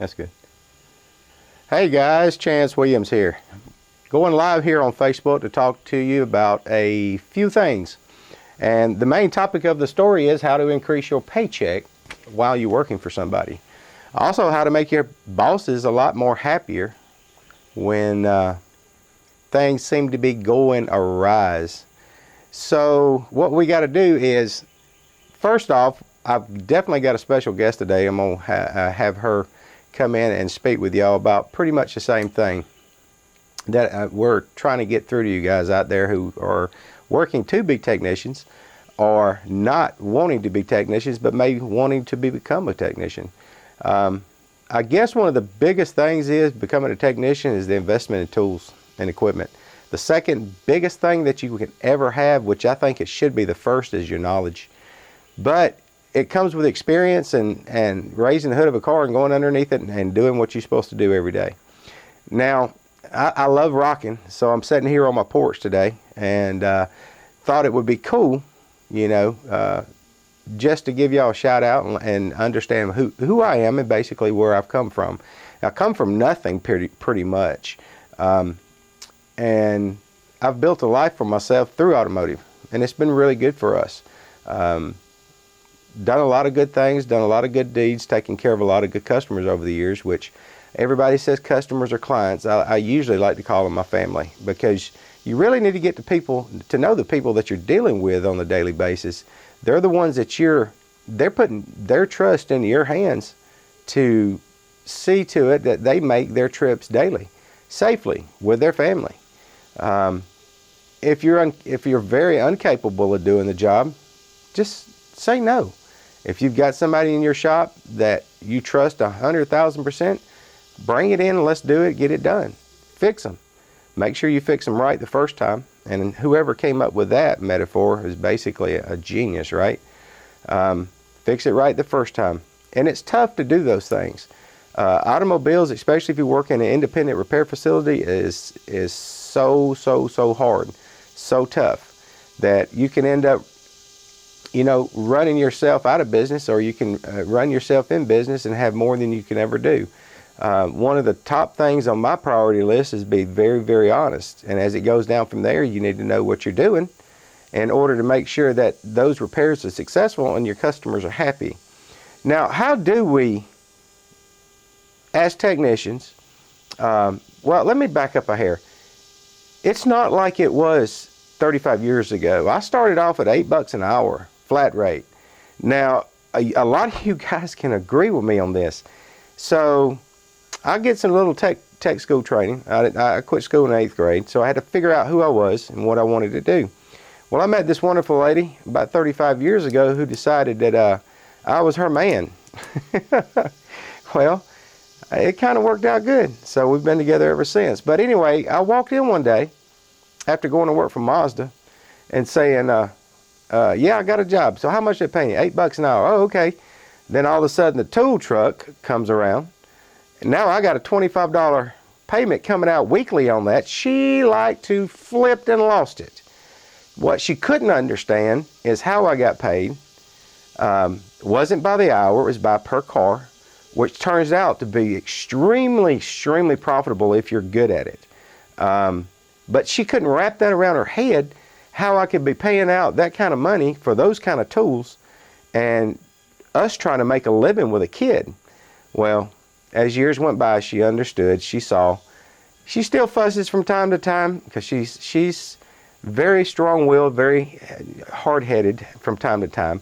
That's good. Hey guys, Chance Williams here. Going live here on Facebook to talk to you about a few things. And the main topic of the story is how to increase your paycheck while you're working for somebody. Also, how to make your bosses a lot more happier when things seem to be going awry. So what we got to do is, first off, I've definitely got a special guest today. I'm going to have her come in and speak with y'all about pretty much the same thing that we're trying to get through to you guys out there who are working to be technicians or not wanting to be technicians but maybe wanting to become a technician. I guess one of the biggest things is becoming a technician is the investment in tools and equipment. The second biggest thing that you can ever have, which I think it should be the first, is your knowledge. But it comes with experience and raising the hood of a car and going underneath it and doing what you're supposed to do every day. Now, I love rocking, so I'm sitting here on my porch today and thought it would be cool, just to give y'all a shout out and understand who I am and basically where I've come from. I come from nothing pretty much, and I've built a life for myself through automotive, and it's been really good for us. Done a lot of good things, done a lot of good deeds, taken care of a lot of good customers over the years, which everybody says customers are clients. I usually like to call them my family, because you really need to get to know the people that you're dealing with on a daily basis. They're the ones that they're putting their trust into your hands to see to it that they make their trips daily safely with their family. If you're very incapable of doing the job, just say no. If you've got somebody in your shop that you trust 100,000%, bring it in and let's do it, get it done. Fix them. Make sure you fix them right the first time. And whoever came up with that metaphor is basically a genius, right? Fix it right the first time. And it's tough to do those things. Automobiles, especially if you work in an independent repair facility, is so hard, so tough that you can end up running yourself out of business, or you can run yourself in business and have more than you can ever do. One of the top things on my priority list is be very, very honest. And as it goes down from there, you need to know what you're doing in order to make sure that those repairs are successful and your customers are happy. Now, how do we, as technicians, well, let me back up a hair. It's not like it was 35 years ago. I started off at $8 an hour, flat rate. Now, a lot of you guys can agree with me on this. So I get some little tech school training. I quit school in 8th grade, so I had to figure out who I was and what I wanted to do. Well, I met this wonderful lady about 35 years ago who decided that I was her man. Well, it kind of worked out good, so we've been together ever since. But anyway, I walked in one day after going to work for Mazda and saying, yeah, I got a job. So how much they pay you? $8 an hour. Oh, okay. Then all of a sudden the tool truck comes around, and now I got a $25 payment coming out weekly on that. She like to flipped and lost it. What she couldn't understand is how I got paid. Wasn't by the hour, it was by per car, which turns out to be extremely profitable if you're good at it. But she couldn't wrap that around her head, how I could be paying out that kind of money for those kind of tools and us trying to make a living with a kid. Well, as years went by, she understood, she saw. She still fusses from time to time because she's very strong-willed, very hard-headed from time to time.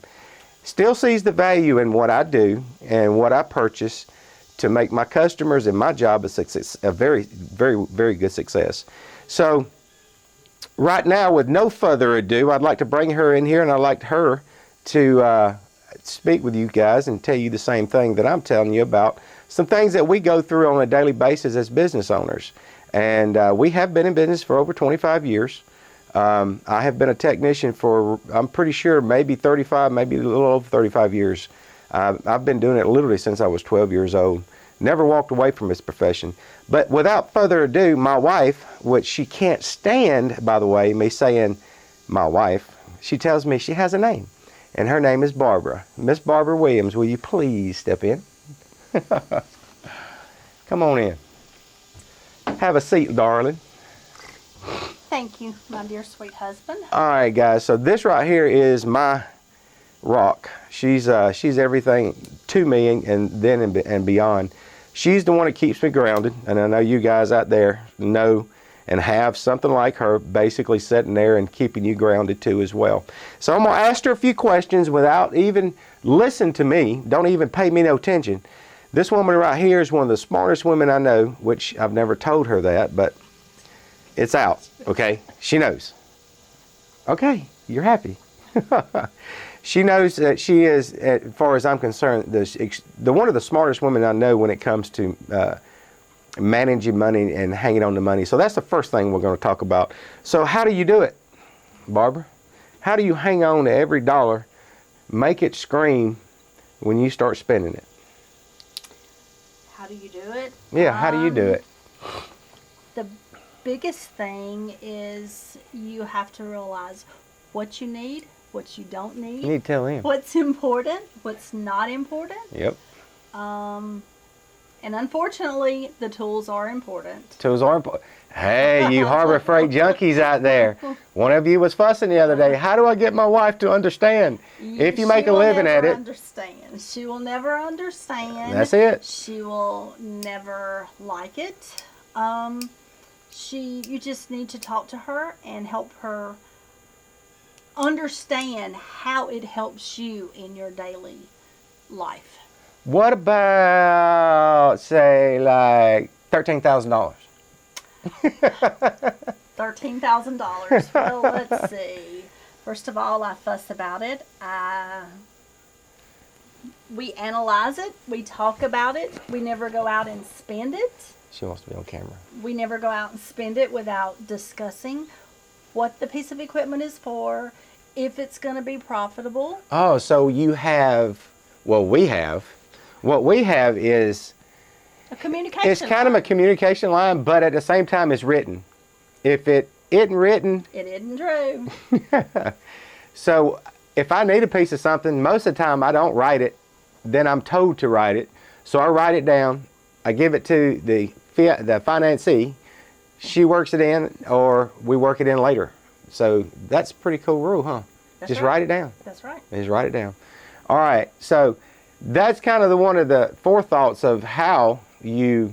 Still sees the value in what I do and what I purchase to make my customers and my job a very good success. So right now, with no further ado, I'd like to bring her in here, and I'd like her to speak with you guys and tell you the same thing that I'm telling you about some things that we go through on a daily basis as business owners. And we have been in business for over 25 years. I have been a technician for, I'm pretty sure, maybe 35, maybe a little over 35 years. I've been doing it literally since I was 12 years old. Never walked away from this profession. But without further ado, my wife, which she can't stand, by the way, me saying my wife, she tells me she has a name, and her name is Barbara. Miss Barbara Williams, will you please step in? Come on in. Have a seat, darling. Thank you, my dear sweet husband. All right, guys. So this right here is my rock. She's everything to me, and then and beyond. She's the one that keeps me grounded, and I know you guys out there know and have something like her basically sitting there and keeping you grounded too as well. So I'm gonna ask her a few questions without even listening to me. Don't even pay me no attention. This woman right here is one of the smartest women I know, which I've never told her that, but it's out, okay? She knows. Okay, you're happy. She knows that she is, as far as I'm concerned, the one of the smartest women I know when it comes to managing money and hanging on to money. So that's the first thing we're going to talk about. So how do you do it, Barbara? How do you hang on to every dollar, make it scream when you start spending it? How do you do it? Yeah, how do you do it? The biggest thing is you have to realize what you need, what you don't need. You need to tell him. What's important, what's not important. Yep. And unfortunately, the tools are important. Tools are important. Hey, you Harbor Freight junkies out there. One of you was fussing the other day. How do I get my wife to understand? If you make a living at it. Understand. She will never understand. That's it. She will never like it. You just need to talk to her and help her understand how it helps you in your daily life. What about, say, like $13,000? $13,000. Well, let's see. First of all, I fuss about it. We analyze it. We talk about it. We never go out and spend it. She wants to be on camera. We never go out and spend it without discussing what the piece of equipment is for, if it's going to be profitable. Oh, so you have, well, we have. What we have is a communication it's kind of a communication line, but at the same time it's written. If it isn't written, it isn't true. So if I need a piece of something, most of the time I don't write it, then I'm told to write it. So I write it down, I give it to the financee, she works it in, or we work it in later. So that's a pretty cool rule, huh? Just write it down. That's right. Just write it down. All right, so that's kind of one of the forethoughts of how you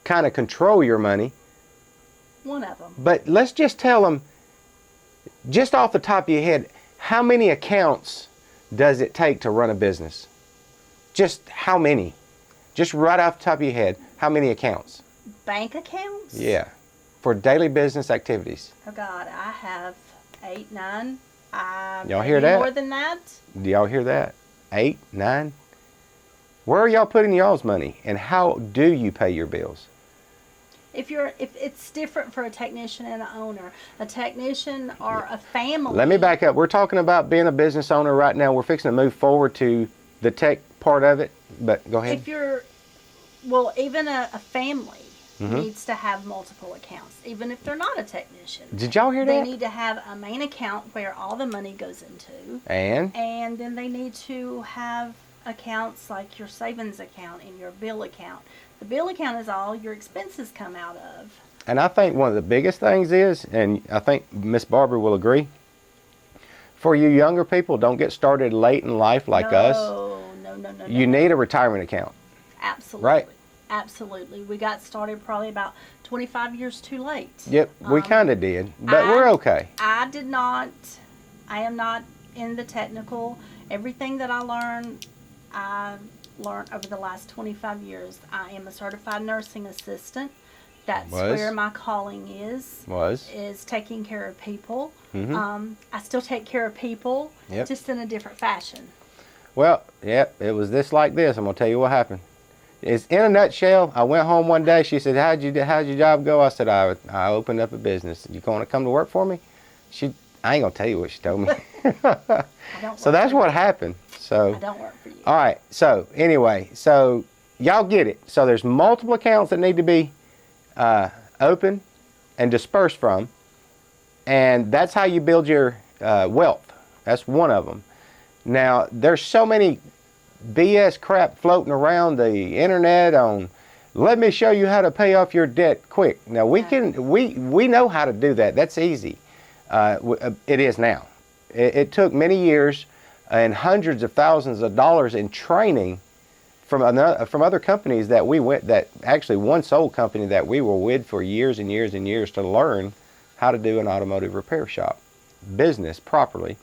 kind of control your money. One of them. But let's just tell them, just off the top of your head, how many accounts does it take to run a business? Just how many? Just right off the top of your head, how many accounts? Bank accounts? Yeah, for daily business activities. Oh God, I have 8, 9. Y'all hear that? More than that? Do y'all hear that? 8, 9? Where are y'all putting y'all's money, and how do you pay your bills? If it's different for a technician and an owner, a technician or a family. Let me back up. We're talking about being a business owner right now. We're fixing to move forward to the tech part of it, but go ahead. Even a family needs to have multiple accounts, even if they're not a technician. Did y'all hear that? They need to have a main account where all the money goes into. And then they need to have accounts like your savings account and your bill account. The bill account is all your expenses come out of. And I think one of the biggest things is, and I think Miss Barbara will agree, for you younger people, don't get started late in life like us. No. You need a retirement account. Absolutely. Right? Absolutely. We got started probably about 25 years too late. Yep, we kind of did, but we're okay. I am not in the technical. Everything that I learned over the last 25 years. I am a certified nursing assistant. That's where my calling is taking care of people. I still take care of people, just in a different fashion. Well, it was like this. I'm going to tell you what happened. It's in a nutshell. I went home one day. She said, how'd your job go? I said, I opened up a business. You going to come to work for me? I ain't going to tell you what she told me. So that's what happened. So I don't work for you. All right. So anyway, so y'all get it. So there's multiple accounts that need to be open and dispersed from. And that's how you build your wealth. That's one of them. Now, there's so many BS crap floating around the internet on Let me show you how to pay off your debt quick. Now we know how to do that. That's easy. It is now. It took many years and hundreds of thousands of dollars in training from other companies that we went, that actually one sole company that we were with for years and years and years, to learn how to do an automotive repair shop business properly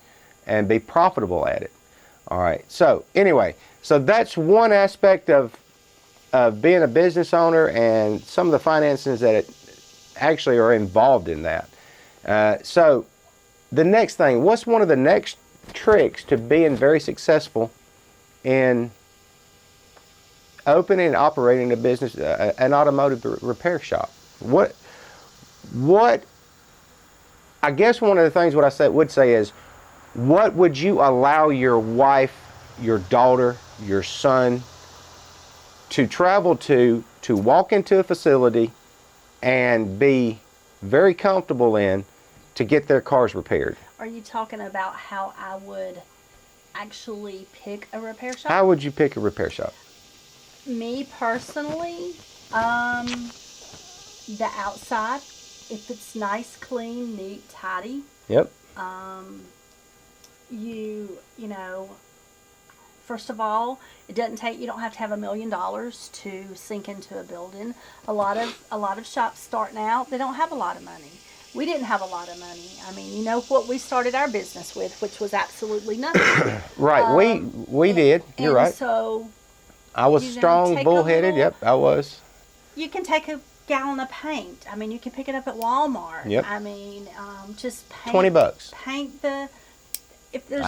and be profitable at it. All right. So anyway, so that's one aspect of being a business owner and some of the finances that actually are involved in that. So the next thing, what's one of the next tricks to being very successful in opening and operating a business, an automotive repair shop? What I guess one of the things what I would say is, what would you allow your wife, your daughter, your son to travel to walk into a facility and be very comfortable in, to get their cars repaired? Are you talking about how I would actually pick a repair shop? How would you pick a repair shop? Me personally, the outside, if it's nice, clean, neat, tidy. Yep. You know, first of all, you don't have to have $1 million to sink into a building. A lot of shops starting out, they don't have a lot of money. We didn't have a lot of money. I mean, you know what we started our business with, which was absolutely nothing. Right. We did. You're right. So I was strong, bullheaded. Yep, I was. You can take a gallon of paint. I mean, you can pick it up at Walmart. Yep. I mean, just paint. $20. Paint the. If there's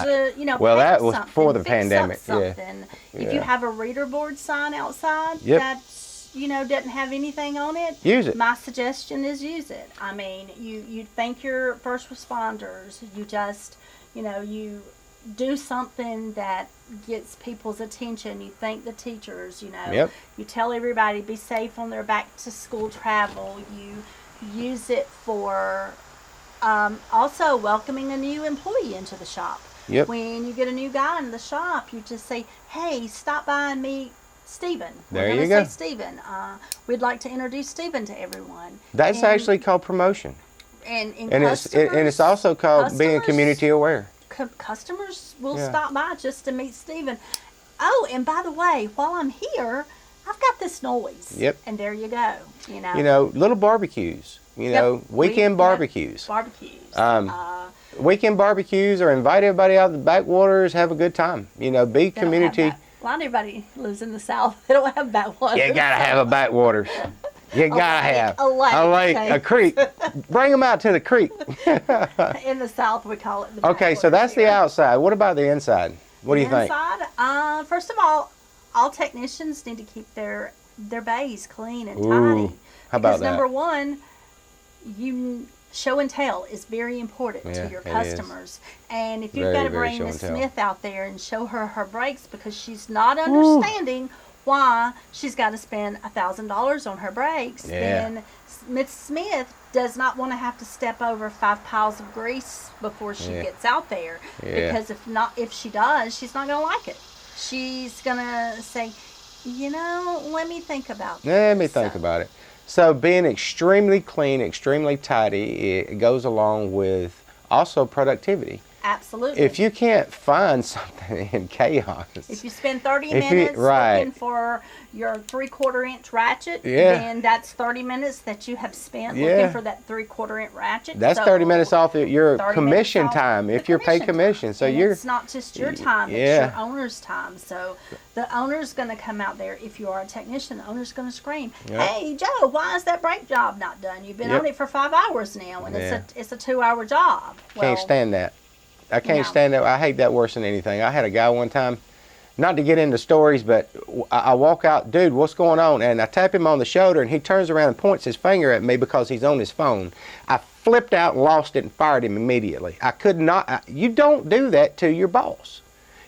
well, that was something, before the fix pandemic. Something. Yeah. If you have a reader board sign outside, yep, that's doesn't have anything on it, use it. My suggestion is use it. I mean, you thank your first responders. You just you do something that gets people's attention. You thank the teachers. Yep. You tell everybody be safe on their back to school travel. You use it for also welcoming a new employee into the shop. Yep. When you get a new guy in the shop, you just say, "Hey, stop by and meet Stephen." There We're you gonna go. say Stephen. We'd like to introduce Stephen to everyone. That's actually called promotion. And it's also called being community aware. Customers will stop by just to meet Stephen. Oh, and by the way, while I'm here, I've got this noise. Yep. And there you go. Little barbecues. Weekend barbecues. Barbecues. Weekend barbecues, or invite everybody out to the backwaters, have a good time. Be community. Not everybody lives in the South. They don't have backwaters. You gotta have a backwaters. You gotta have a lake, a creek. Bring them out to the creek. In the South, we call it the Okay, so that's the outside. What about the inside? What do you think? Inside, first of all technicians need to keep their bays clean and tidy. How about because number one, show and tell is very important to your customers. And if you've got to bring Miss Smith out there and show her her brakes because she's not understanding why she's got to spend $1,000 on her brakes, then Miss Smith does not want to have to step over 5 piles of grease before she gets out there. Because if she does, she's not going to like it. She's going to say, let me think about this. Let me think about it. So being extremely clean, extremely tidy, it goes along with also productivity. Absolutely. If you can't find something in chaos. If you spend 30 minutes looking for your 3/4 inch ratchet, then that's 30 minutes that you have spent looking for that 3/4 inch ratchet. That's 30 minutes off your commission time if you're paid commission. So it's not just your time, it's your owner's time. So the owner's going to come out there. If you are a technician, the owner's going to scream, "Hey, Joe, why is that brake job not done? You've been on it for 5 hours now, and it's a 2-hour job." Can't stand that. I can't stand that. I hate that worse than anything. I had a guy one time, not to get into stories, but I walk out, "Dude, what's going on?" And I tap him on the shoulder, and he turns around and points his finger at me because he's on his phone. I flipped out and lost it and fired him immediately. I could not. You don't do that to your boss.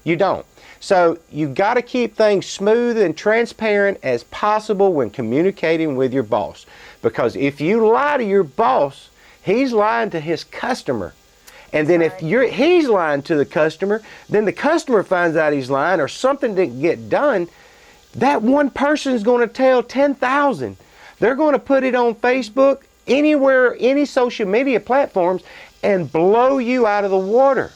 You don't. So you got to keep things smooth and transparent as possible when communicating with your boss. Because if you lie to your boss, he's lying to his customer. And then if he's lying to the customer, then the customer finds out he's lying or something didn't get done. That one person is going to tell 10,000. They're going to put it on Facebook, anywhere, any social media platforms, and blow you out of the water.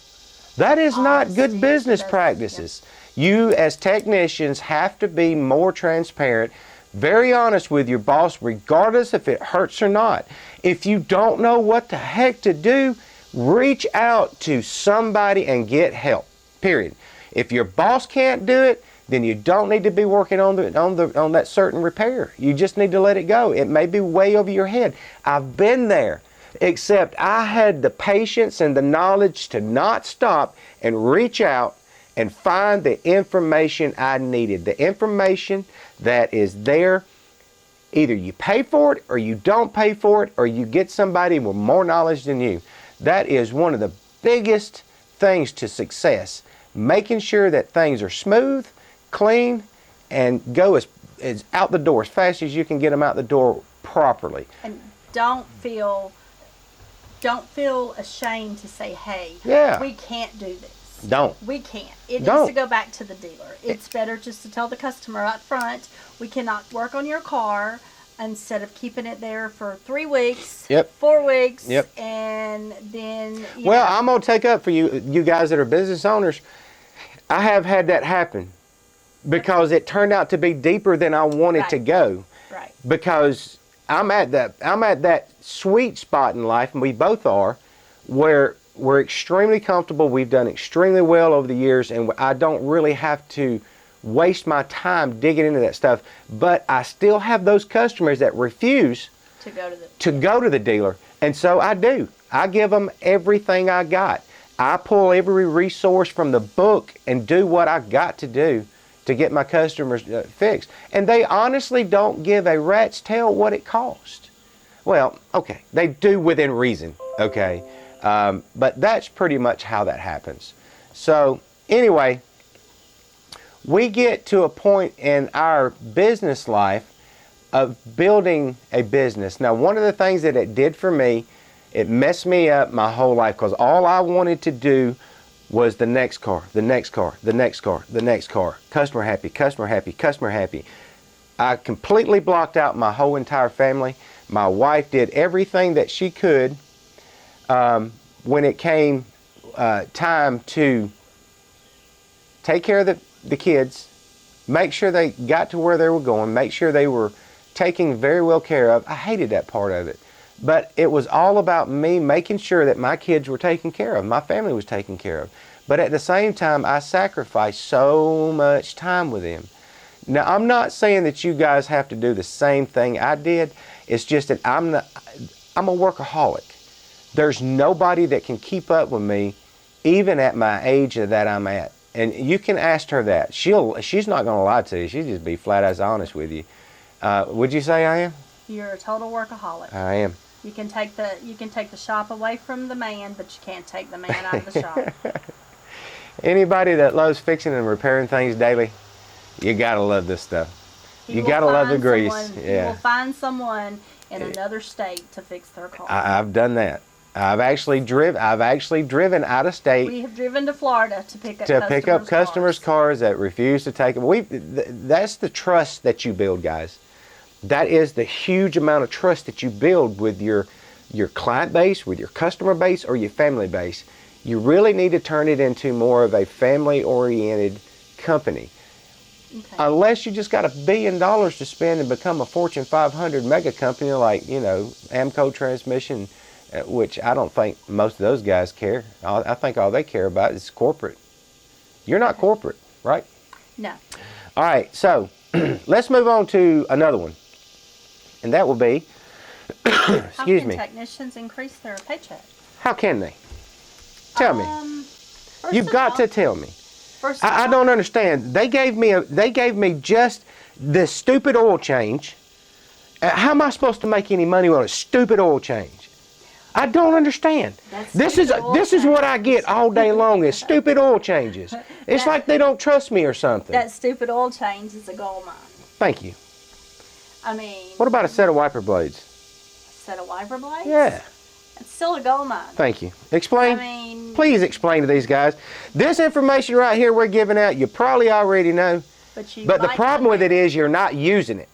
That is not good business practices. You as technicians have to be more transparent, very honest with your boss, regardless if it hurts or not. If you don't know what the heck to do, reach out to somebody and get help, period. If your boss can't do it, then you don't need to be working on that certain repair. You just need to let it go. It may be way over your head. I've been there, except I had the patience and the knowledge to not stop and reach out and find the information I needed. The information that is there, either you pay for it or you don't pay for it, or you get somebody with more knowledge than you. That is one of the biggest things to success. Making sure that things are smooth, clean, and go as out the door as fast as you can get them out the door properly. And don't feel ashamed to say, hey, we can't do this. Don't. We can't. It needs to go back to the dealer. It's better just to tell the customer up front, we cannot work on your car, instead of keeping it there for 3 weeks, 4 weeks, and then I'm going to take up for you guys that are business owners. I have had that happen because it turned out to be deeper than I wanted to go. Right. Because I'm at that sweet spot in life, and we both are, where we're extremely comfortable. We've done extremely well over the years, and I don't really have to waste my time digging into that stuff. But I still have those customers that refuse to go to the dealer, and so I do. I give them everything I got. I pull every resource from the book and do what I got to do to get my customers fixed. And they honestly don't give a rat's tail what it costs. Well, okay, they do within reason, okay? But that's pretty much how that happens. So anyway, we get to a point in our business life of building a business. Now, one of the things that it did for me, it messed me up my whole life, because all I wanted to do was the next car, the next car, the next car, the next car. Customer happy, customer happy, customer happy. I completely blocked out my whole entire family. My wife did everything that she could when it came time to take care of the kids, make sure they got to where they were going, make sure they were taken very well care of. I hated that part of it. But it was all about me making sure that my kids were taken care of, my family was taken care of. But at the same time, I sacrificed so much time with them. Now, I'm not saying that you guys have to do the same thing I did. It's just that I'm a workaholic. There's nobody that can keep up with me, even at my age that I'm at. And you can ask her that. She's not going to lie to you. She'll just be flat as honest with you. Would you say I am? You're a total workaholic. I am. You can take the shop away from the man, but you can't take the man out of the shop. Anybody that loves fixing and repairing things daily, you gotta love this stuff. You gotta love the grease. You will find someone in another state to fix their car. I've done that. I've actually driven out of state. We have driven to Florida to pick up customers' cars that refuse to take them. That's the trust that you build, guys. That is the huge amount of trust that you build with your client base, with your customer base, or your family base. You really need to turn it into more of a family-oriented company. Okay. Unless you just got $1 billion to spend and become a Fortune 500 mega company like, Amco Transmission, which I don't think most of those guys care. I think all they care about is corporate. You're not corporate, right? No. All right, so let's move on to another one. And that will be, excuse me. How can technicians increase their paycheck? How can they? Tell me. You've got to tell me. I don't understand. They gave me just this stupid oil change. How am I supposed to make any money on a stupid oil change? I don't understand. This is what I get all day long is stupid oil changes. It's like they don't trust me or something. That stupid oil change is a gold mine. Thank you. I mean... What about a set of wiper blades? A set of wiper blades? Yeah. It's still a gold mine. Thank you. Explain. Please explain to these guys. This information right here we're giving out, you probably already know. But you But the might problem not with be. it is you're not using it.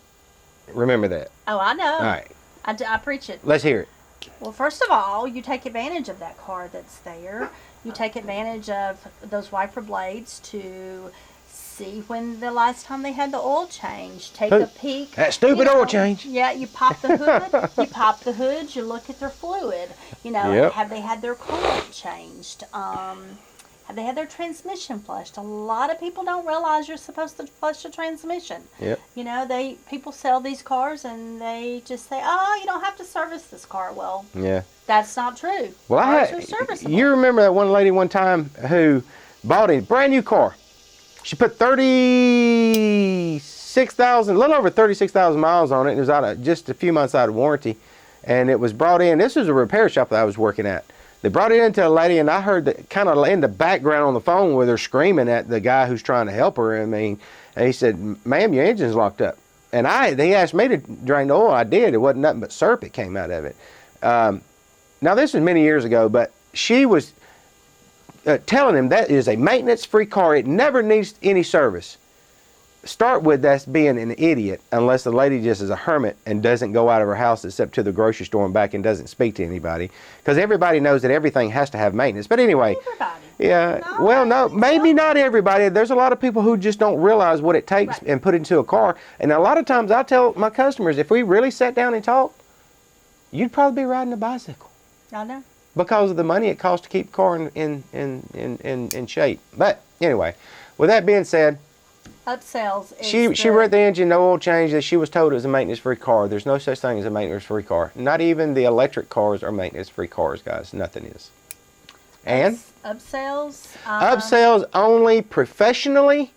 Remember that. Oh, I know. All right, I preach it. let's hear it. Well, first of all, you take advantage of that car that's there. You take advantage of those wiper blades to see when the last time they had the oil change. Take a peek. That stupid you oil know, change. Yeah, you pop the hood. You pop the hood. You look at their fluid. You know, Yep. have they had their coolant changed? Have they had their transmission flushed? A lot of people don't realize you're supposed to flush the transmission. Yep. You know, people sell these cars and they just say, "Oh, you don't have to service this car." Well, Yeah. that's not true. Well, Cars are serviceable. you remember that one lady one time who bought a brand new car. She put 36,000, a little over 36,000 miles on it. It was just a few months out of warranty, and it was brought in. This was a repair shop that I was working at. They brought it into a lady, and I heard that kind of in the background on the phone with her screaming at the guy who's trying to help her. I mean, and he said, "Ma'am, your engine's locked up." And they asked me to drain the oil. I did. It wasn't nothing but syrup that came out of it. Now, this was many years ago, but she was telling him that is a maintenance-free car. It never needs any service. Start with that's being an idiot, unless the lady just is a hermit and doesn't go out of her house except to the grocery store and back and doesn't speak to anybody. Because everybody knows that everything has to have maintenance. But anyway, Everybody. yeah. No, Well, no, maybe not everybody. There's a lot of people who just don't realize what it takes Right. and put into a car. And a lot of times I tell my customers, if we really sat down and talked, you'd probably be riding a bicycle I know. because of the money it costs to keep the car in shape. But anyway, with that being said, Upsells. Is she read the engine, no oil change, that she was told it was a maintenance-free car. There's no such thing as a maintenance-free car. Not even the electric cars are maintenance-free cars, guys. Nothing is. And upsells. upsells only professionally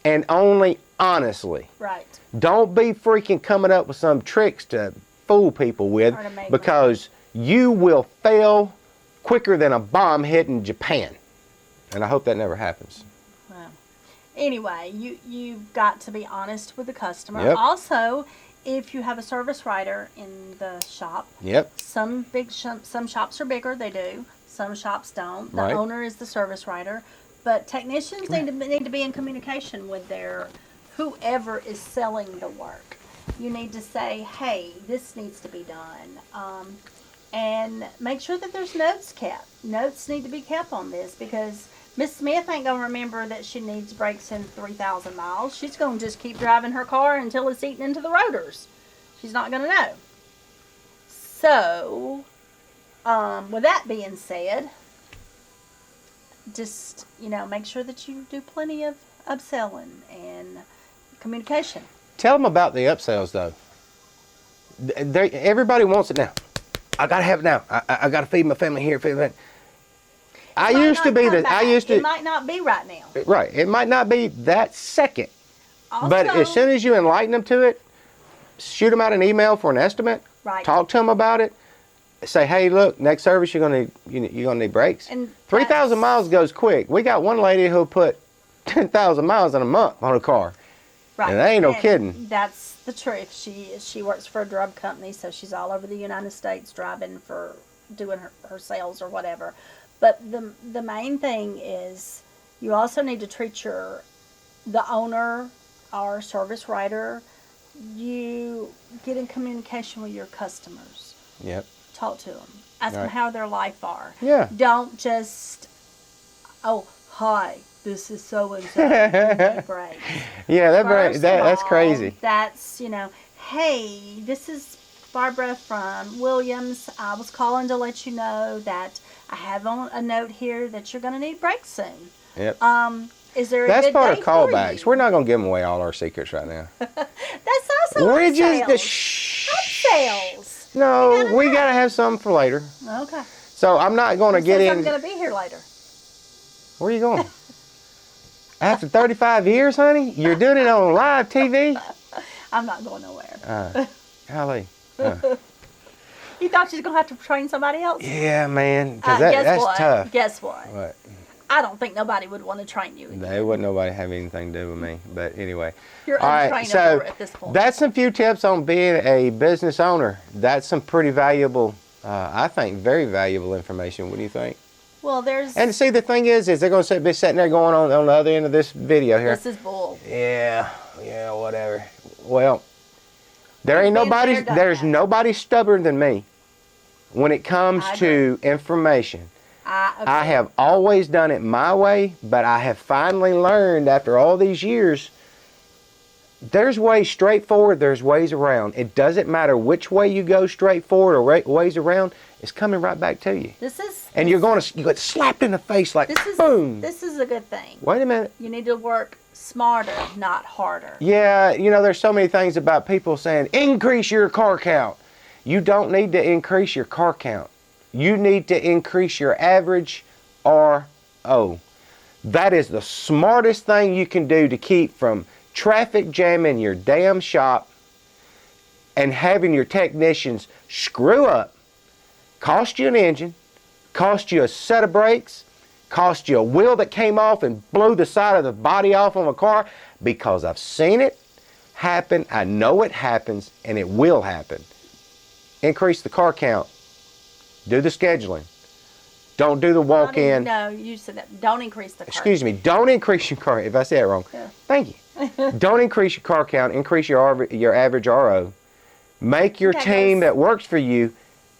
and only honestly. Right. Don't be freaking coming up with some tricks to fool people with, Or to make because you will fail quicker than a bomb hitting Japan. And I hope that never happens. Well, anyway, you've got to be honest with the customer. Yep. Also, if you have a service writer in the shop, Yep. some shops are bigger. They do. Some shops don't. The Right. owner is the service writer, but technicians need to be in communication with their whoever is selling the work. You need to say, "Hey, this needs to be done," and make sure that there's notes kept. Notes need to be kept on this, because Miss Smith ain't gonna remember that she needs brakes in 3,000 miles. She's gonna just keep driving her car until it's eaten into the rotors. She's not gonna know. So, with that being said, just, make sure that you do plenty of upselling and communication. Tell them about the upsells, though. Everybody wants it now. I gotta have it now. I gotta feed my family here. Feed my. I used to be the. I used to. It might not be right now. Right. It might not be that second. Also, But as soon as you enlighten them to it, shoot them out an email for an estimate. Right. Talk to them about it. Say, hey, look, next service you're gonna need brakes. And 3,000 miles goes quick. We got one lady who put 10,000 miles in a month on a car. Right. And that ain't no kidding. That's the truth. She works for a drug company, so she's all over the United States doing her sales or whatever. But the main thing is, you also need to treat the owner or service writer. You get in communication with your customers. Yep. Talk to them. Ask them Right. how their life are. Yeah. Don't just, "Oh, hi, this is so and so." Great. Yeah, First that's of all, crazy. That's, "Hey, this is Barbara from Williams. I was calling to let you know that I have on a note here that you're going to need brakes soon. Yep. Is there a That's good part day of for callbacks. you?" We're not gonna give them away all our secrets right now. That's also We're just the upsells. No, we gotta have some for later. Okay. So I'm not gonna get Says I'm in. going to be here later. Where are you going? After 35 years, honey, you're doing it on live TV. I'm not going nowhere. Golly. You thought you was going to have to train somebody else? Yeah, man, because Guess that's what? tough. Guess what? What? I don't think nobody would want to train you. They wouldn't nobody have anything to do with me. But anyway. You're All right, untrainable so at this point. that's some few tips on being a business owner. That's some pretty valuable, I think, very valuable information. What do you think? Well, there's. And see, the thing is they're going to be sitting there going on the other end of this video here. This is bull. Yeah, whatever. Well, there's that. nobody stubborn than me when it comes to information. I have always done it my way, but I have finally learned after all these years, there's ways straight forward, there's ways around. It doesn't matter which way you go straight forward or ways around, it's coming right back to you. You get slapped in the face like boom. This is a good thing. Wait a minute. You need to work smarter, not harder. Yeah, there's so many things about people saying, increase your car count. You don't need to increase your car count. You need to increase your average RO. That is the smartest thing you can do to keep from traffic jamming your damn shop and having your technicians screw up, cost you an engine, cost you a set of brakes, cost you a wheel that came off and blew the side of the body off on a car, because I've seen it happen, I know it happens, and it will happen. Increase the car count. Do the scheduling. Don't do the walk-in. No, you said that. Don't increase the car. Excuse me. Don't increase your car. If I said it wrong, thank you. Don't increase your car count. Increase your average RO. Make your team that works for you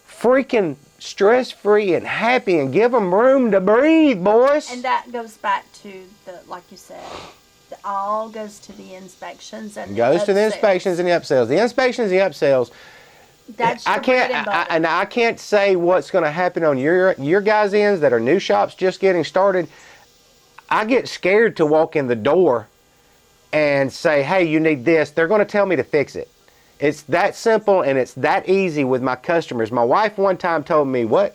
freaking stress-free and happy, and give them room to breathe, boys. And that goes back to like you said, it all goes to the inspections and the inspections and the upsells. The inspections and the upsells. That's I can't say what's going to happen on your guys' ends that are new shops just getting started. I get scared to walk in the door and say, hey, you need this. They're going to tell me to fix it. It's that simple and it's that easy with my customers. My wife one time told me, what?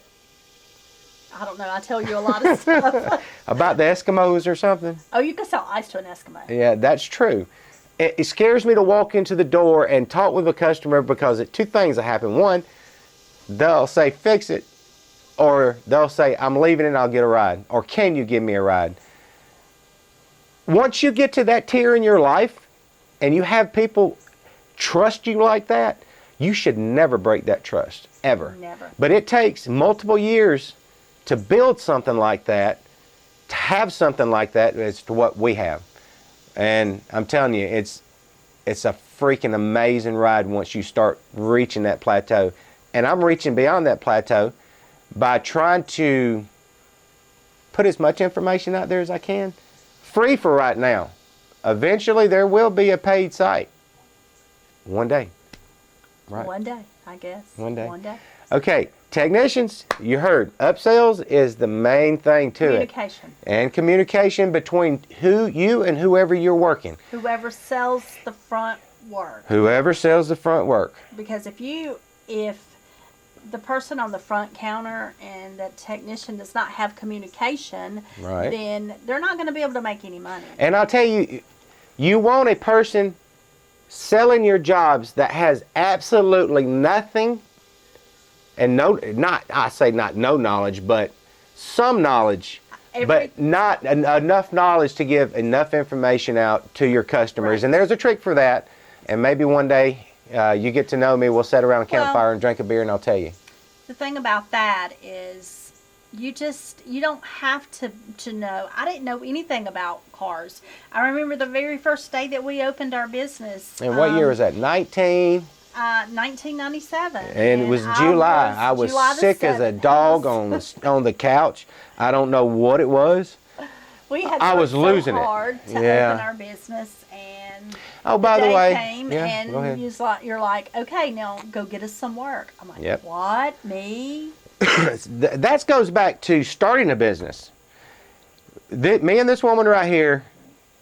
I don't know. I tell you a lot of stuff. About the Eskimos or something? Oh, you can sell ice to an Eskimo. Yeah, that's true. It scares me to walk into the door and talk with a customer because two things will happen. One, they'll say, fix it. Or they'll say, I'm leaving and I'll get a ride. Or can you give me a ride? Once you get to that tier in your life and you have people trust you like that, you should never break that trust, ever. Never. But it takes multiple years to build something like that, to have something like that as to what we have. And I'm telling you, it's a freaking amazing ride once you start reaching that plateau. And I'm reaching beyond that plateau by trying to put as much information out there as I can. Free for right now. Eventually there will be a paid site. One day. Right. One day, I guess. One day. One day. Okay, technicians, you heard. Upsells is the main thing to Communication. And communication between you and whoever you're working. Whoever sells the front work. Whoever sells the front work. Because if the person on the front counter and the technician does not have communication, right, then they're not going to be able to make any money. And I'll tell you, you want a person selling your jobs that has absolutely nothing and no knowledge, but some knowledge, but not enough knowledge to give enough information out to your customers. Right. And there's a trick for that. And maybe one day you get to know me, we'll sit around a campfire and drink a beer and I'll tell you. The thing about that is you don't have to know. I didn't know anything about cars. I remember the very first day that we opened our business. And what year was that? 1997. And it was July. I was sick as a dog on the couch. I don't know what it was. I was losing hard to open our business, and by the way, came and you're like, okay, now go get us some work. I'm like, what? Me? That goes back to starting a business. Me and this woman right here,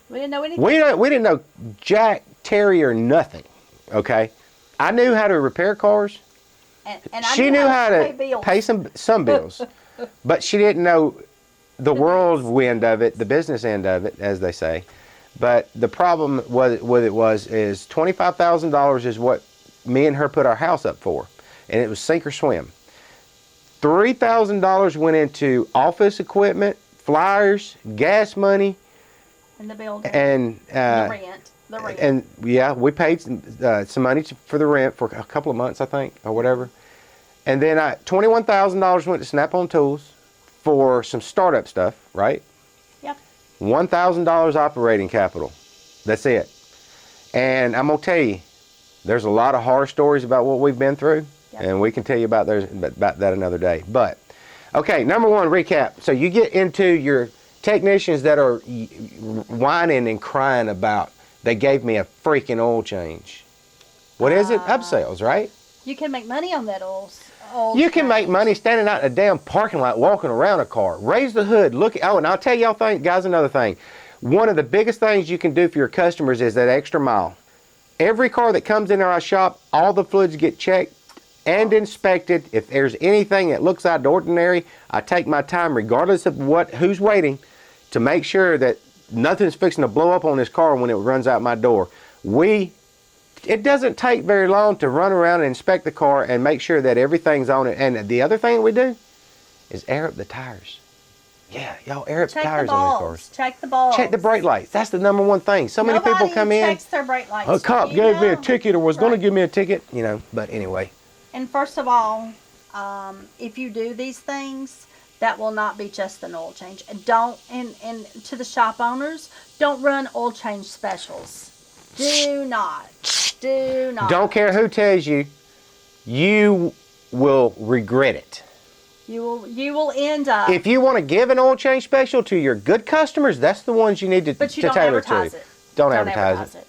we didn't know anything. We didn't know jack, Terry, or nothing. Okay, I knew how to repair cars. And she knew how to pay some bills, but she didn't know the whirlwind of it, the business end of it, as they say. But the problem is $25,000 is what me and her put our house up for, and it was sink or swim. $3,000 went into office equipment, flyers, gas money, and the building, and the rent. And we paid some money for the rent for a couple of months, I think, or whatever. And then $21,000 went to Snap-on tools, for some startup stuff, right? Yep. $1,000 operating capital. That's it. And I'm going to tell you, there's a lot of horror stories about what we've been through, Yep. and we can tell you about that another day. But, okay, number one, recap. So you get into your technicians that are whining and crying about, they gave me a freaking oil change. What is it? Upsells, right? You can make money on that oil You can make change. money standing out in a damn parking lot walking around a car. Raise the hood. Look. Oh, and I'll tell y'all guys, another thing. One of the biggest things you can do for your customers is that extra mile. Every car that comes into our shop, all the fluids get checked and inspected. If there's anything that looks out of the ordinary, I take my time, regardless of who's waiting, to make sure that nothing's fixing to blow up on this car when it runs out my door. It doesn't take very long to run around and inspect the car and make sure that everything's on it. And the other thing we do is air up the tires. Yeah, y'all air up the tires on these cars. Check the balls. Check the brake lights. That's the number one thing. So many people come in. Nobody checks their brake lights. A cop You gave me a know? ticket or was going to Right. give me a ticket, but anyway. And first of all, if you do these things, that will not be just an oil change. And to the shop owners, don't run oil change specials. Do not. Do not. Don't care who tells you, you will regret it. You will end up. If you want to give an oil change special to your good customers, that's the ones you need to, but you to don't tailor advertise to. it. Don't advertise it.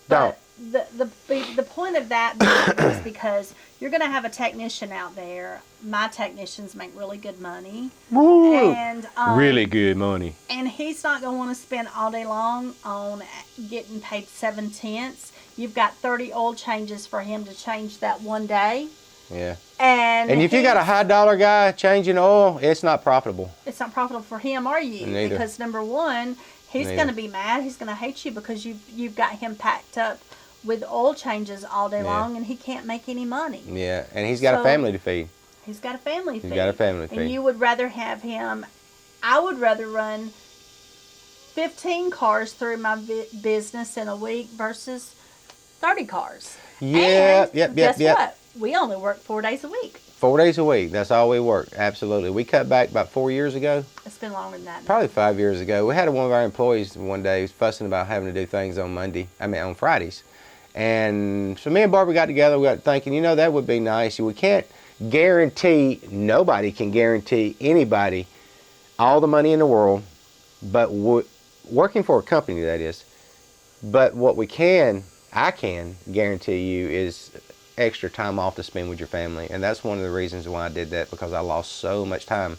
Don't. But the point of that being is because you're going to have a technician out there. My technicians make really good money. Woo! And Really good money. And he's not going to want to spend all day long on getting paid 7/10. You've got 30 oil changes for him to change that one day. Yeah. And if you got a high dollar guy changing oil, it's not profitable. It's not profitable for him or you. Neither. Because number one, he's Neither. going to be mad. He's going to hate you because you've got him packed up with oil changes all day long, and he can't make any money. Yeah, and he's got a family to feed. He's got a family to feed. He's got a family to feed. And you would rather have him. I would rather run 15 cars through my business in a week versus 30 cars. Yeah, and guess what? We only work 4 days a week. 4 days a week. That's all we work. Absolutely. We cut back about 4 years ago. It's been longer than that. Probably 5 years ago. We had one of our employees one day fussing about having to do things on Fridays. And so me and Barbara got together. We got thinking, that would be nice. We can't guarantee, nobody can guarantee anybody all the money in the world, but working for a company, that is. But what I can guarantee you is extra time off to spend with your family. And that's one of the reasons why I did that, because I lost so much time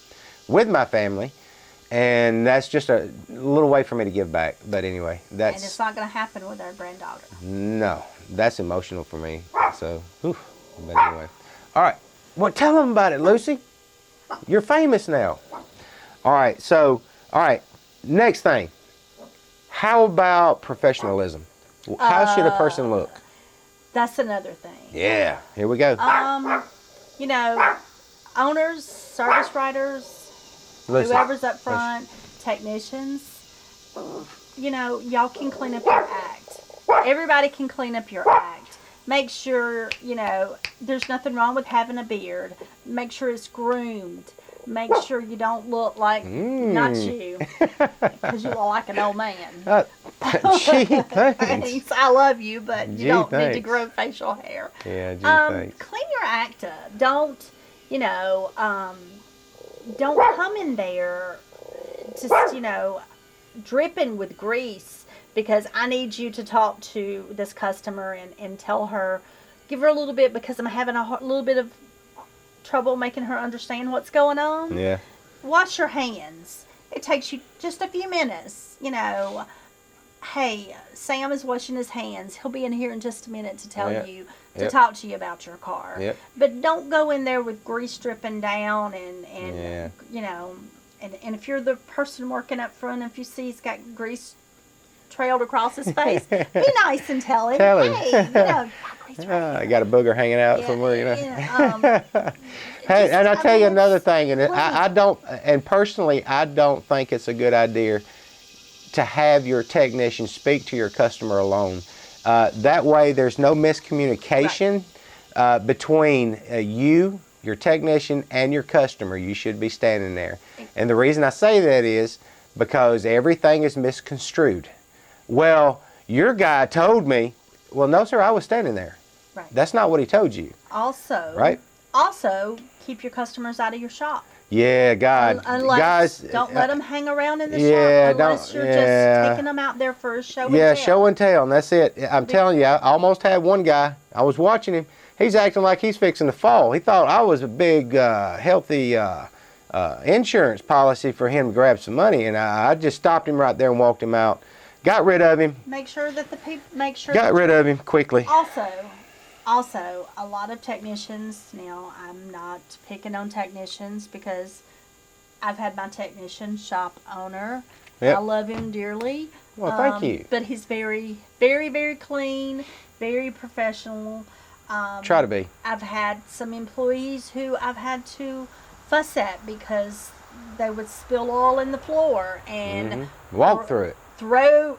with my family. And that's just a little way for me to give back. But anyway, And that's... it's not going to happen with our granddaughter. No, that's emotional for me. So, but anyway. All right. Well, tell them about it, Lucy. You're famous now. All right. Next thing. How about professionalism? How should a person look? That's another thing. Yeah. Here we go. Owners, service writers, Listen. whoever's up front, technicians, y'all can clean up your act. Everybody can clean up your act. Make sure, there's nothing wrong with having a beard. Make sure it's groomed. Make sure you don't look like, not you, because you look like an old man. Gee, thanks. I love you, but you Gee, don't need to thanks. grow facial hair. Yeah, gee, thanks. Clean your act up. Don't come in there just, dripping with grease, because I need you to talk to this customer and tell her, give her a little bit, because I'm having a little bit of trouble making her understand what's going on. Yeah. Wash your hands. It takes you just a few minutes. Hey, Sam is washing his hands. He'll be in here in just a minute to tell you, to talk to you about your car. Yep. But don't go in there with grease dripping down and if you're the person working up front, if you see he's got grease trailed across his face, be nice and tell him. Hey, I got a booger hanging out somewhere, Hey, and I'll tell you another thing, and personally, I don't think it's a good idea to have your technician speak to your customer alone. That way, there's no miscommunication between you, your technician, and your customer. You should be standing there. And the reason I say that is because everything is misconstrued. Well, your guy told me, well, no, sir, I was standing there. Right. That's not what he told you. Also, right? Also, keep your customers out of your shop. Yeah, God, Unless, guys, don't let them hang around in the yeah, shop unless don't- you're yeah. just taking them out there for a show and yeah, tell. show and tell, and that's it. I'm telling you, I almost had one guy. I was watching him. He's acting like he's fixing to fall. He thought I was a big, healthy insurance policy for him to grab some money, and I just stopped him right there and walked him out. Got rid of him. Make sure that the people Got rid of him quickly. Also, a lot of technicians. Now, I'm not picking on technicians because I've had my technician shop owner. Yep. I love him dearly. Well, thank you. But he's very, very, very clean, very professional. Try to be. I've had some employees who I've had to fuss at because they would spill oil in the floor and Walk through it. throw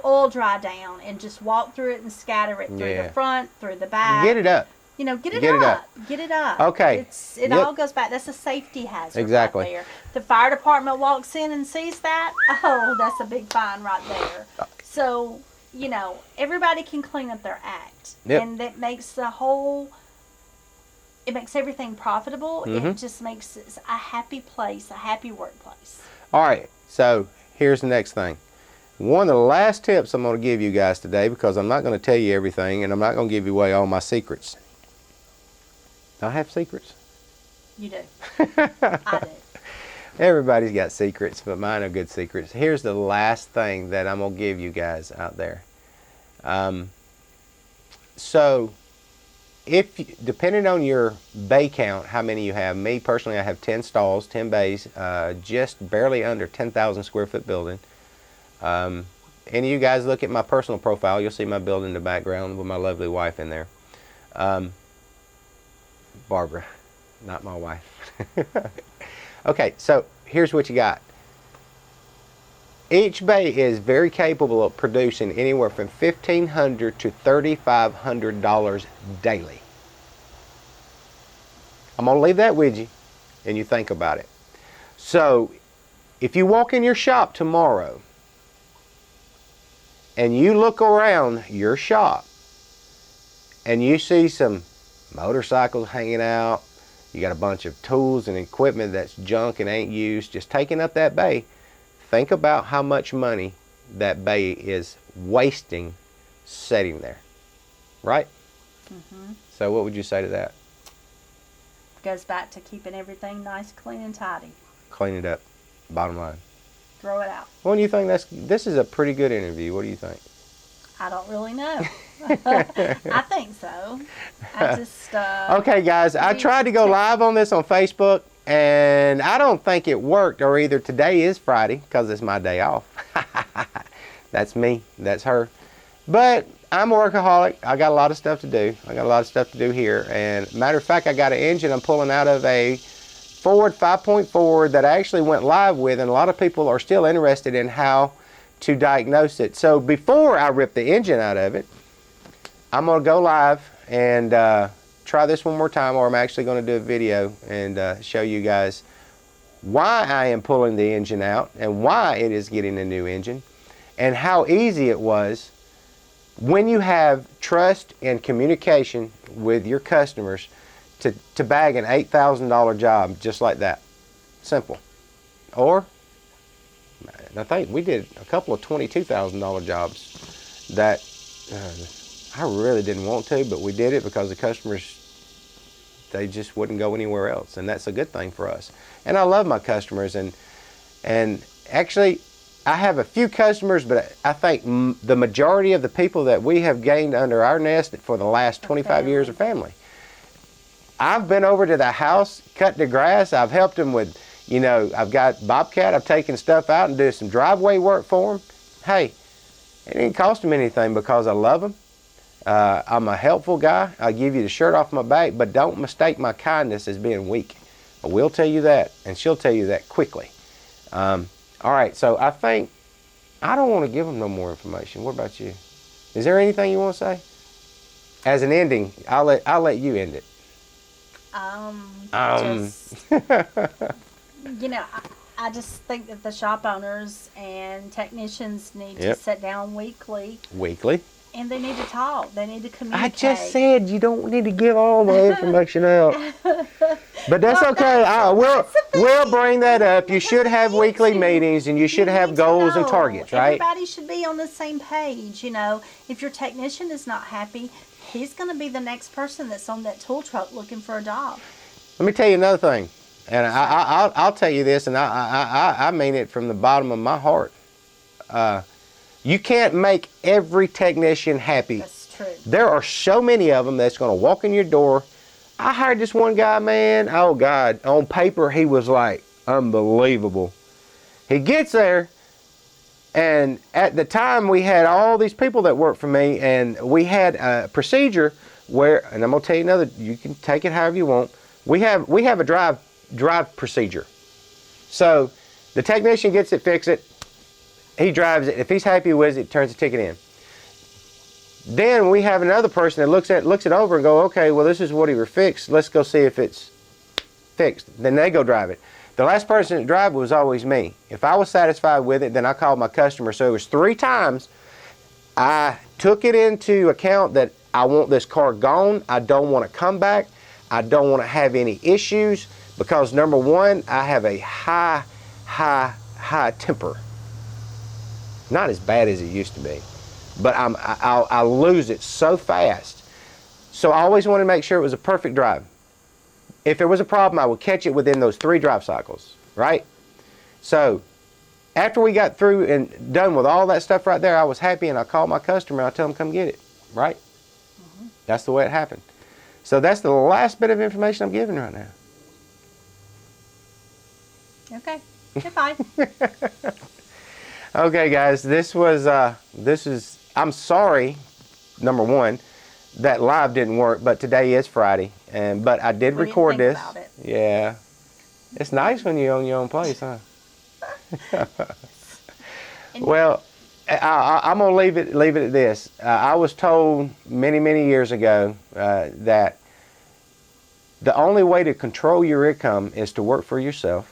oil dry down and just walk through it and scatter it through the front, through the back. Get it up. You know, get it Get it up. up. Get it up. Okay. It all goes back. That's a safety hazard. Exactly. Right there. The fire department walks in and sees that. Oh, that's a big fine right there. So, you know, everybody can clean up their act. Yep. And that makes it makes everything profitable. It just makes it a happy place, a happy workplace. All right. So here's the next thing. One of the last tips I'm going to give you guys today, because I'm not going to tell you everything and I'm not going to give you away all my secrets. I have secrets. You do. I do. Everybody's got secrets, but mine are good secrets. Here's the last thing that I'm going to give you guys out there. So, depending on your bay count, how many you have, me personally, I have 10 stalls, 10 bays, just barely under 10,000 square foot building. Any of you guys look at my personal profile, you'll see my building in the background with my lovely wife in there. Barbara, not my wife. Okay, so here's what you got. Each bay is very capable of producing anywhere from $1,500 to $3,500 daily. I'm going to leave that with you and you think about it. So if you walk in your shop tomorrow and you look around your shop and you see some motorcycles hanging out, you got a bunch of tools and equipment that's junk and ain't used, just taking up that bay, think about how much money that bay is wasting sitting there, right? So what would you say to that? Goes back to keeping everything nice, clean, and tidy. Clean it up, bottom line. Throw it out. Well, do you think this is a pretty good interview? What do you think? I don't really know. I think so. I just okay, guys, I tried to go live on this on Facebook, and I don't think it worked, or either today is Friday, because it's my day off. That's me. That's her. But I'm a workaholic. I got a lot of stuff to do. I got a lot of stuff to do here. And matter of fact, I got an engine I'm pulling out of a Ford 5.4 that I actually went live with, and a lot of people are still interested in how to diagnose it. So before I rip the engine out of it, I'm going to go live and try this one more time, or I'm actually going to do a video and show you guys why I am pulling the engine out and why it is getting a new engine, and how easy it was when you have trust and communication with your customers to bag an $8,000 job just like that. Simple. Or I think we did a couple of $22,000 jobs that I really didn't want to, but we did it because the customers, they just wouldn't go anywhere else, and that's a good thing for us. And I love my customers, and actually I have a few customers, but I think the majority of the people that we have gained under our nest for the last 25 years are family. I've been over to the house, cut the grass. I've helped them with, you know, I've got Bobcat. I've taken stuff out and do some driveway work for them. Hey, it didn't cost them anything because I love them. I'm a helpful guy. I give you the shirt off my back, but don't mistake my kindness as being weak. I will tell you that, and she'll tell you that quickly. All right, so I think I don't want to give them no more information. What about you? Is there anything you want to say? As an ending, I'll let you end it. Just, you know, I just think that the shop owners and technicians need to Yep. sit down weekly Weekly. and they need to talk. They need to I communicate. just said you don't need to give all the information out. But that's Well, okay. that's the thing. We'll bring that up. You Because should we have need weekly to. meetings and you should You have need to goals and know. targets, right? Everybody should be on the same page. You know, if your technician is not happy, he's going to be the next person that's on that tool truck looking for a job. Let me tell you another thing, and I'll tell you this, and I mean it from the bottom of my heart. You can't make every technician happy. That's true. There are so many of them that's going to walk in your door. I hired this one guy, man. Oh God, on paper he was like unbelievable. He gets there, and at the time we had all these people that worked for me, and we had a procedure where, and I'm gonna tell you another. You can take it however you want. We have a drive procedure. So the technician gets it, fix it. He drives it. If he's happy with it, turns the ticket in. Then we have another person that looks it over and go, okay, well this is what he fixed. Let's go see if it's fixed. Then they go drive it. The last person to drive was always me. If I was satisfied with it, then I called my customer. So it was 3 times I took it into account that I want this car gone. I don't want to come back. I don't want to have any issues because number one, I have a high temper. Not as bad as it used to be, but I lose it so fast. So I always wanted to make sure it was a perfect drive. If there was a problem, I would catch it within those 3 drive cycles, right? So after we got through and done with all that stuff right there, I was happy and I called my customer and I tell him come get it, right? Mm-hmm. That's the way it happened. So that's the last bit of information I'm giving right now. Okay. Goodbye. Okay, guys, this is, I'm sorry, number one, that live didn't work, but today is Friday, but I did We record didn't this. think about it. Yeah. It's nice when you own your own place, huh? Well, I'm gonna leave it at this. I was told many years ago that the only way to control your income is to work for yourself,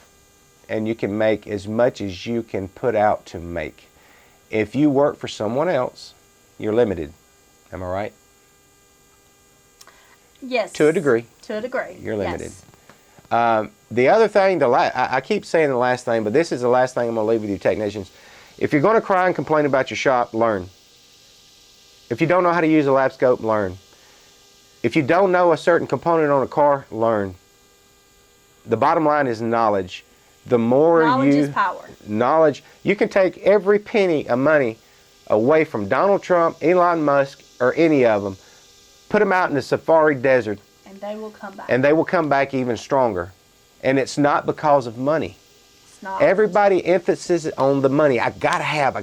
and you can make as much as you can put out to make. If you work for someone else, you're limited. Am I right? Yes. To a degree. To a degree. You're limited. Yes. The other thing, I keep saying the last thing, but this is the last thing I'm going to leave with you technicians. If you're going to cry and complain about your shop, learn. If you don't know how to use a lap scope, learn. If you don't know a certain component on a car, learn. The bottom line is knowledge. The more Knowledge is power. Knowledge, you can take every penny of money away from Donald Trump, Elon Musk, or any of them, put them out in the safari desert, And they will come back. and they will come back even stronger. And it's not because of money. It's not. Everybody emphasizes on the money. I gotta have.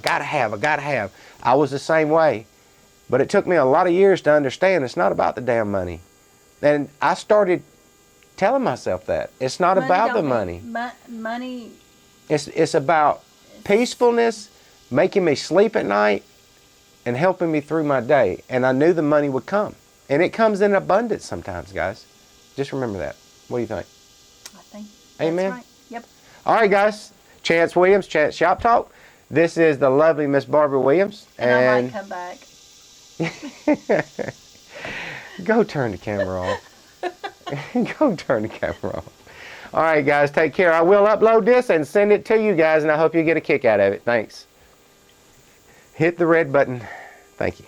I was the same way. But it took me a lot of years to understand it's not about the damn money. And I started telling myself that. It's not about the money. Money. It's about peacefulness, making me sleep at night, and helping me through my day. And I knew the money would come. And it comes in abundance sometimes, guys. Just remember that. What do you think? I think. Amen. That's right. Yep. All right, guys. Chance Williams, Chance Shop Talk. This is the lovely Miss Barbara Williams. And I might come back. Go turn the camera off. Go turn the camera off. All right, guys, take care. I will upload this and send it to you guys, and I hope you get a kick out of it. Thanks. Hit the red button. Thank you.